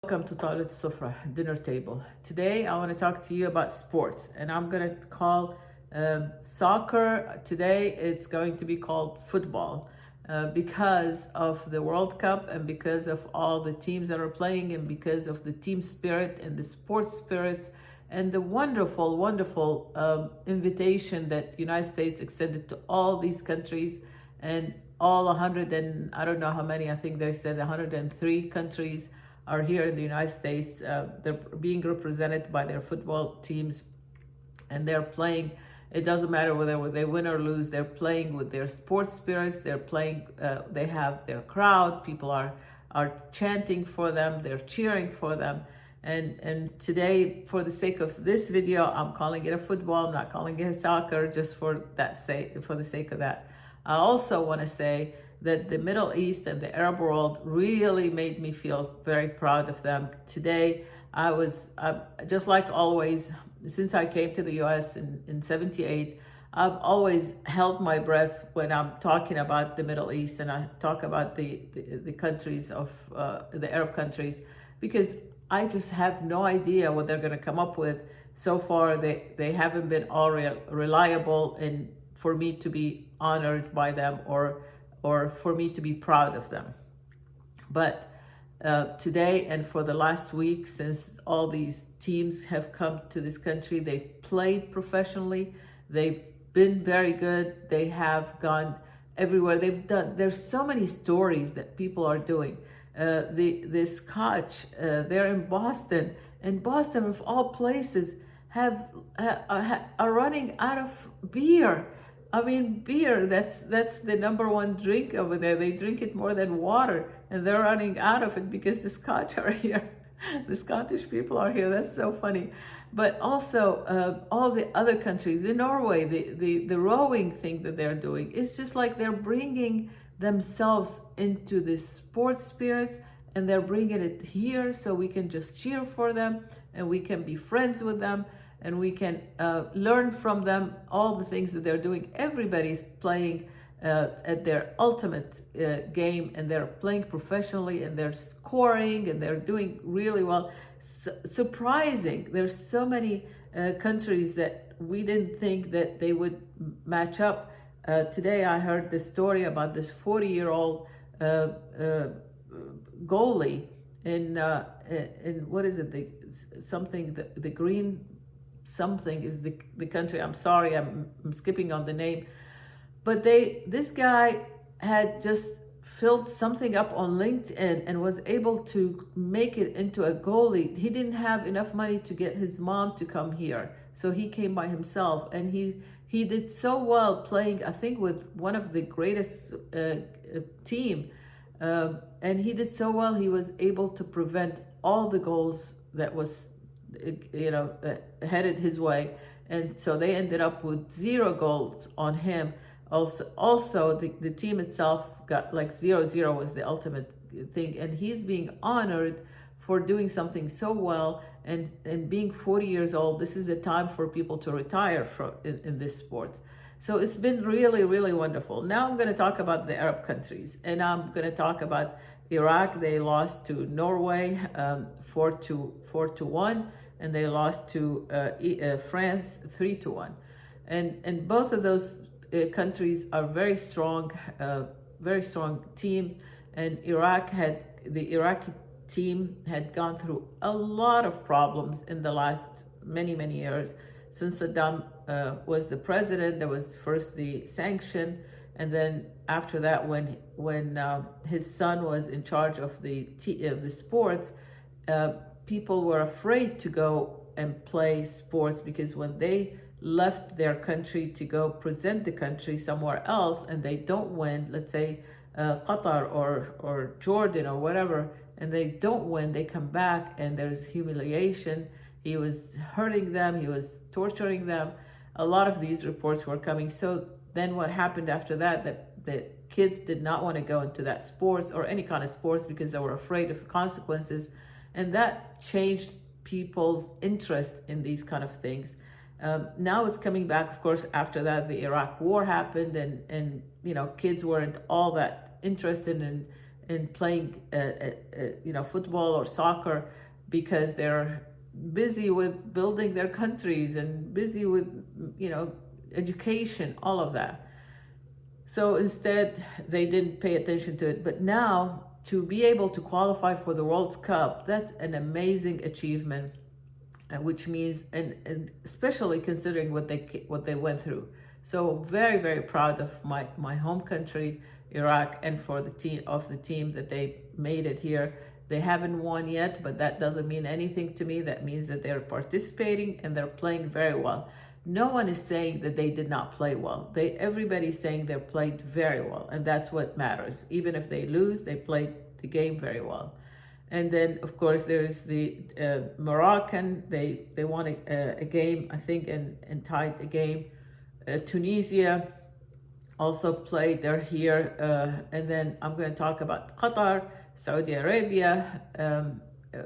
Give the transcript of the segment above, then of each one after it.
Welcome to Toilet Sufra, dinner table. Today I want to talk to you about sports, and I'm going to call soccer. Today it's going to be called football because of the World Cup and because of all the teams that are playing and because of the team spirit and the sports spirits and the wonderful, wonderful invitation that the United States extended to all these countries and all 100 and I don't know how many, I think they said 103 countries are here in the United States. They're being represented by their football teams and they're playing. It doesn't matter whether they win or lose, they're playing with their sports spirits. They're playing, they have their crowd, people are chanting for them, they're cheering for them. And today, for the sake of this video, I'm calling it a football. I'm not calling it a soccer, just for the sake of that. I also want to say that the Middle East and the Arab world really made me feel very proud of them. Today, I was, just like always, since I came to the US in 78, I've always held my breath when I'm talking about the Middle East and I talk about the countries of the Arab countries, because I just have no idea what they're going to come up with. So far, they haven't been all reliable, and for me to be honored by them or for me to be proud of them. But today and for the last week, since all these teams have come to this country, they've played professionally, they've been very good, they have gone everywhere. There's so many stories that people are doing. The Scotch, they're in Boston, and Boston of all places are running out of beer. I mean, beer, that's the number one drink over there. They drink it more than water, and they're running out of it because the Scotch are here. The Scottish people are here. That's so funny. But also all the other countries, the Norway, the rowing thing that they're doing, it's just like they're bringing themselves into this sports spirits, and they're bringing it here so we can just cheer for them and we can be friends with them and we can learn from them all the things that they're doing. Everybody's playing at their ultimate game, and they're playing professionally, and they're scoring, and they're doing really well. Surprising, there's so many countries that we didn't think that they would match up. Today I heard the story about this 40-year-old goalie in what is it, the green something is the country. I'm sorry, I'm skipping on the name, but this guy had just filled something up on LinkedIn and was able to make it into a goalie. He didn't have enough money to get his mom to come here, so he came by himself, and he did so well playing, I think, with one of the greatest team, and he did so well. He was able to prevent all the goals that was headed his way, and so they ended up with 0 goals on him. Also the team itself got like 0-0 was the ultimate thing, and he's being honored for doing something so well, and being 40 years old. This is a time for people to retire from in this sport. So it's been really, really wonderful. Now I'm going to talk about the Arab countries, and I'm going to talk about Iraq. They lost to Norway 4-1, and they lost to France 3-1, and both of those countries are very strong teams. And the Iraqi team had gone through a lot of problems in the last many years. Since Saddam was the president, there was first the sanction, and then after that, when his son was in charge of the sports, people were afraid to go and play sports, because when they left their country to go present the country somewhere else and they don't win, let's say Qatar or Jordan or whatever, and they don't win, they come back and there's humiliation. He was hurting them, he was torturing them. A lot of these reports were coming. So then what happened after that, the kids did not want to go into that sports or any kind of sports because they were afraid of the consequences. And that changed people's interest in these kind of things. Now it's coming back, of course. After that, the Iraq war happened, and kids weren't all that interested in playing, football or soccer, because they're busy with building their countries and busy with, education, all of that. So instead, they didn't pay attention to it. But now, to be able to qualify for the World Cup, that's an amazing achievement, which means, and especially considering what they went through. So very, very proud of my home country, Iraq, and for the team that they made it here. They haven't won yet, but that doesn't mean anything to me. That means that they're participating and they're playing very well. No one is saying that they did not play well. Everybody's saying they played very well, and that's what matters. Even if they lose, they played the game very well. And then, of course, there's the Moroccan. They won a game, I think, and tied a game. Tunisia also played. They're here. And then I'm going to talk about Qatar, Saudi Arabia.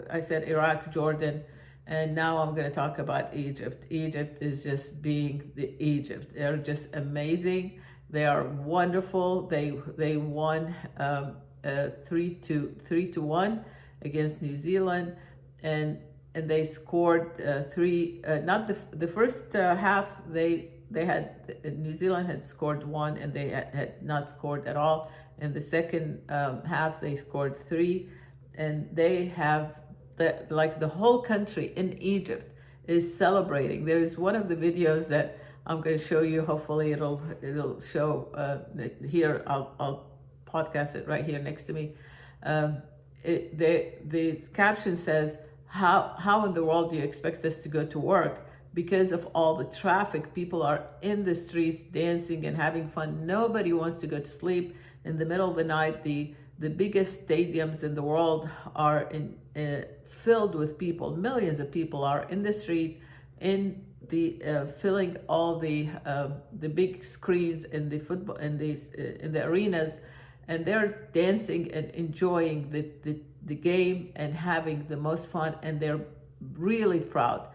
I said Iraq, Jordan. And now I'm going to talk about Egypt. Egypt is just being the Egypt. They're just amazing. They are wonderful. They won 3-1 against New Zealand, and they scored three. Not the first half. They had New Zealand had scored one, and they had not scored at all. In the second half, they scored three, and they have the whole country in Egypt is celebrating. There is one of the videos that I'm going to show you. Hopefully, it'll show here. I'll podcast it right here next to me. The caption says, how in the world do you expect us to go to work? Because of all the traffic, people are in the streets dancing and having fun. Nobody wants to go to sleep in the middle of the night. The biggest stadiums in the world are filled with people. Millions of people are in the street, filling all the big screens in the football in the arenas, and they're dancing and enjoying the game and having the most fun, and they're really proud.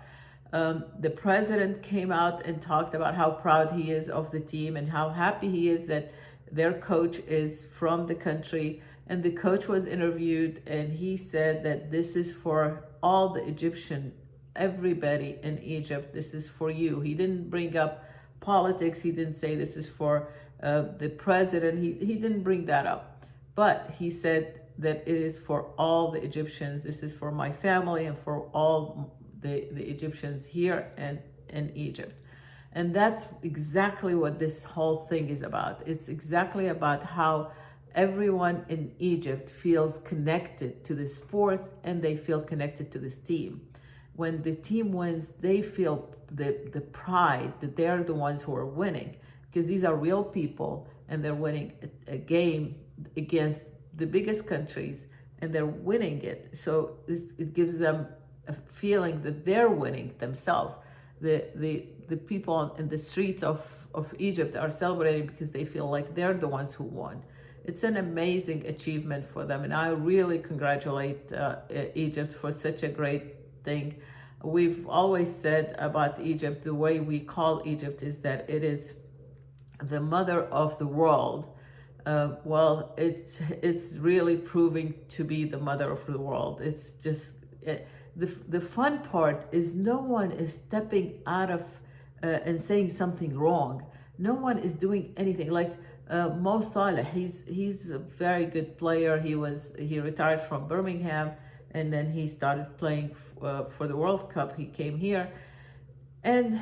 The president came out and talked about how proud he is of the team and how happy he is that their coach is from the country. And the coach was interviewed, and he said that this is for all the Egyptian, everybody in Egypt. This is for you. He didn't bring up politics. He didn't say this is for the president. He didn't bring that up. But he said that it is for all the Egyptians. This is for my family and for all the Egyptians here and in Egypt. And that's exactly what this whole thing is about. It's exactly about how everyone in Egypt feels connected to the sports, and they feel connected to this team. When the team wins, they feel the pride that they're the ones who are winning, because these are real people and they're winning a game against the biggest countries, and they're winning it. So it gives them a feeling that they're winning themselves. The people in the streets of Egypt are celebrating because they feel like they're the ones who won. It's an amazing achievement for them, and I really congratulate Egypt for such a great thing. We've always said about Egypt, the way we call Egypt is that it is the mother of the world. Well, it's really proving to be the mother of the world. It's just the fun part is no one is stepping out of and saying something wrong. No one is doing anything like. Mo Saleh, he's a very good player. He retired from Birmingham, and then he started playing for the World Cup. He came here, and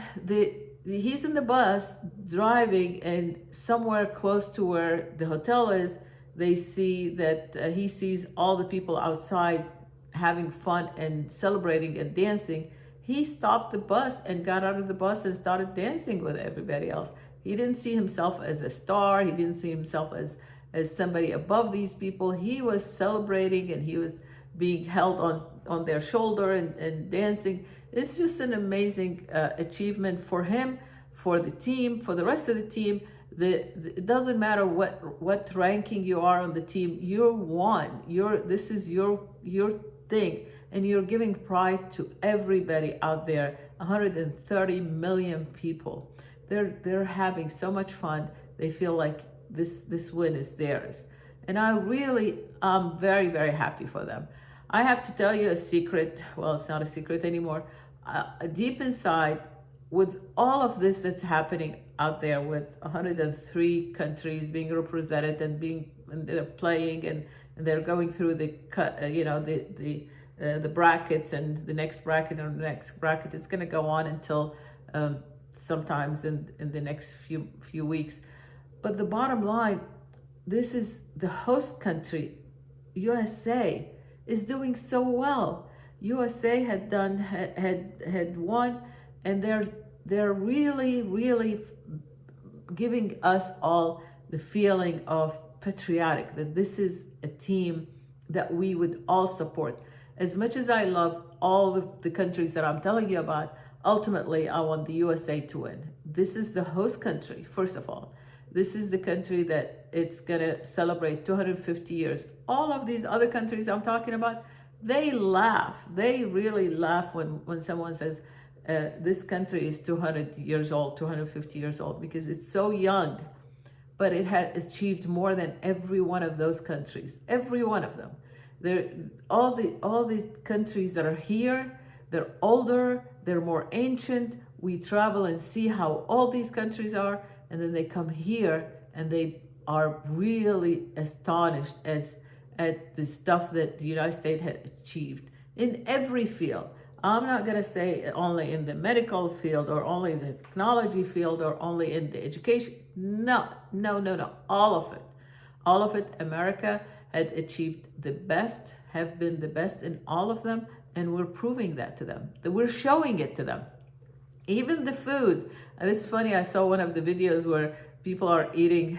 he's in the bus driving, and somewhere close to where the hotel is, they see that he sees all the people outside having fun and celebrating and dancing. He stopped the bus and got out of the bus and started dancing with everybody else. He didn't see himself as a star. He didn't see himself as somebody above these people. He was celebrating, and he was being held on their shoulder and dancing. It's just an amazing achievement for him, for the team, for the rest of the team. It doesn't matter what ranking you are on the team. You're one. This is your thing, and you're giving pride to everybody out there. 130 million people. They're having so much fun. They feel like this win is theirs. And I'm very, very happy for them. I have to tell you a secret. Well, it's not a secret anymore. Deep inside, with all of this that's happening out there, with 103 countries being represented and they're playing and they're going through the brackets, and the next bracket and the next bracket, it's going to go on until sometimes in the next few weeks. But the bottom line, this is the host country, USA, is doing so well. USA had won, and they're really giving us all the feeling of patriotic, that this is a team that we would all support. As much as I love all the countries that I'm telling you about, ultimately I want the USA to win. This is the host country, first of all. This is the country that it's gonna celebrate 250 years. All of these other countries I'm talking about, they laugh. They really laugh when someone says, this country is 200 years old, 250 years old, because it's so young, but it has achieved more than every one of those countries, every one of them. All the countries that are here, they're older, they're more ancient. We travel and see how all these countries are, and then they come here and they are really astonished at the stuff that the United States had achieved in every field. I'm not going to say only in the medical field or only the technology field or only in the education. No. All of it. America had achieved the best, have been the best in all of them, and we're proving that to them. That we're showing it to them. Even the food. And it's funny, I saw one of the videos where people are eating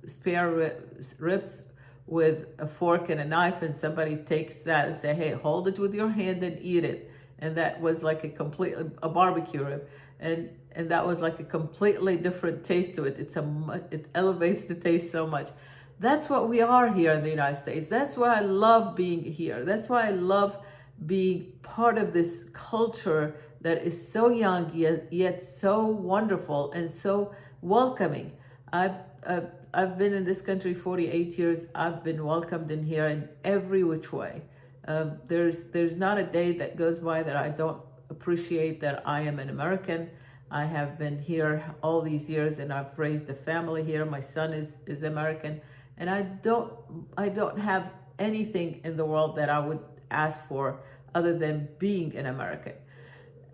spare ribs with a fork and a knife, and somebody takes that and say, hey, hold it with your hand and eat it. And that was like a barbecue rib. And that was like a completely different taste to it. It elevates the taste so much. That's what we are here in the United States. That's why I love being here. That's why I love being part of this culture that is so young yet so wonderful and so welcoming. I've been in this country 48 years. I've been welcomed in here in every which way. There's not a day that goes by that I don't appreciate that I am an American. I have been here all these years, and I've raised a family here. My son is American, and I don't have anything in the world that I would ask for other than being an American.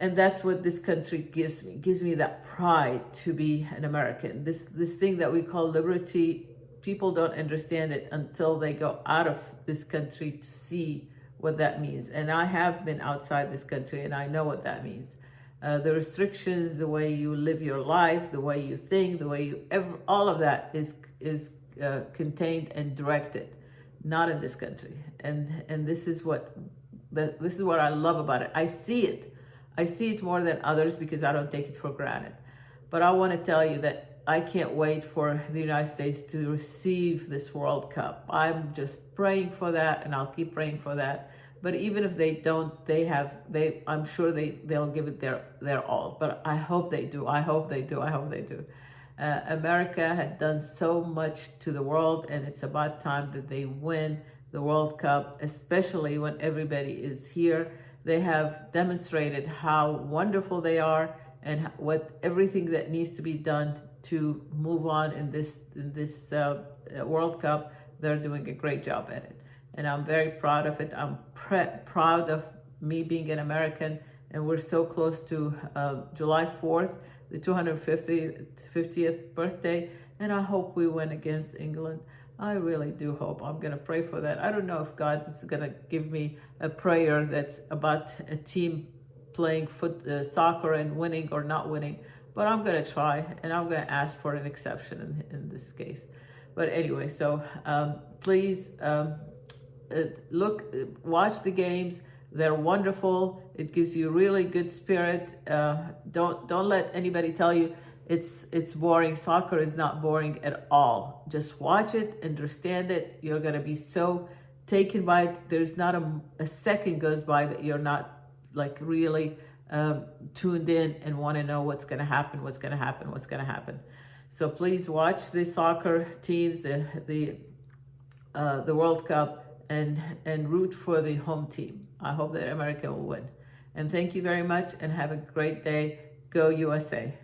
And that's what this country gives me that pride to be an American. This thing that we call liberty, people don't understand it until they go out of this country to see what that means. And I have been outside this country, and I know what that means. The restrictions, the way you live your life, the way you think, all of that is contained and directed, not in this country. And this is what I love about it. I see it more than others because I don't take it for granted. But I want to tell you that I can't wait for the United States to receive this World Cup. I'm just praying for that, and I'll keep praying for that. But even if they don't, I'm sure they'll give it their all. But I hope they do. I hope they do. America had done so much to the world, and it's about time that they win the World Cup, especially when everybody is here. They have demonstrated how wonderful they are and what everything that needs to be done to move on in this World Cup. They're doing a great job at it, and I'm very proud of it. I'm proud of me being an American, and we're so close to July 4th, the 250th birthday, and I hope we win against England. I really do hope. I'm going to pray for that. I don't know if God is going to give me a prayer that's about a team playing soccer and winning or not winning, but I'm going to try, and I'm going to ask for an exception in this case. But anyway, so please watch the games. They're wonderful. It gives you really good spirit. Don't let anybody tell you it's boring. Soccer is not boring at all. Just watch it, understand it. You're going to be so taken by it. There's not a second goes by that you're not like really tuned in and want to know what's going to happen. So please watch the soccer teams, the World Cup, and root for the home team. I hope that America will win. And thank you very much, and have a great day. Go USA.